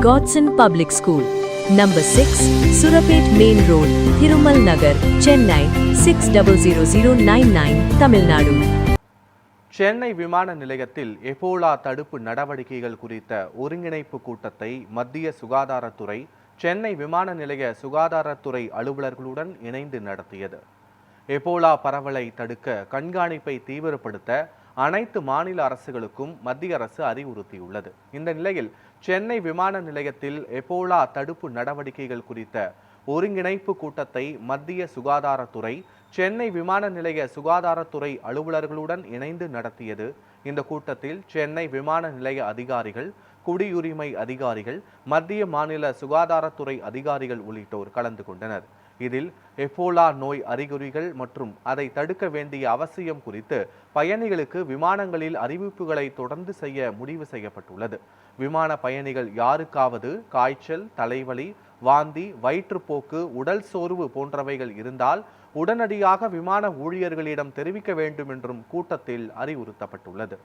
Godson Public School, Number 6, Surapet Main Road, Thirumal Nagar, Chennai 600099, Tamil Nadu. Chennai விமான நிலையத்தில் Ebola தடுப்பு நடவடிக்கைகள் குறித்த ஒருங்கிணைப்பு கூட்டத்தை மத்திய சுகாதாரத்துறை சென்னை விமான நிலைய சுகாதாரத்துறை அலுவலர்களுடன் இணைந்து நடத்தியது. எபோலா பரவலை தடுக்க கண்காணிப்பை தீவிரப்படுத்த அனைத்து மாநில அரசுகளுக்கும் மத்திய அரசு அறிவுறுத்தியுள்ளது. இந்த நிலையில் சென்னை விமான நிலையத்தில் எபோலா தடுப்பு நடவடிக்கைகள் குறித்த ஒருங்கிணைப்பு கூட்டத்தை மத்திய சுகாதாரத்துறை சென்னை விமான நிலைய சுகாதாரத்துறை அலுவலர்களுடன் இணைந்து நடத்தியது. இந்த கூட்டத்தில் சென்னை விமான நிலைய அதிகாரிகள், குடியுரிமை அதிகாரிகள், மத்திய மாநில சுகாதாரத்துறை அதிகாரிகள் உள்ளிட்டோர் கலந்து கொண்டனர். இதில் எபோலா நோய் அறிகுறிகள் மற்றும் அதை தடுக்க வேண்டிய அவசியம் குறித்து பயணிகளுக்கு விமானங்களில் அறிவிப்புகளை தொடர்ந்து செய்ய முடிவு செய்யப்பட்டுள்ளது. விமான பயணிகள் யாருக்காவது காய்ச்சல், தலைவலி, வாந்தி, வயிற்றுப்போக்கு, உடல் சோர்வு போன்றவைகள் இருந்தால் உடனடியாக விமான ஊழியர்களிடம் தெரிவிக்க வேண்டும் என்றும் கூட்டத்தில் அறிவுறுத்தப்பட்டுள்ளது.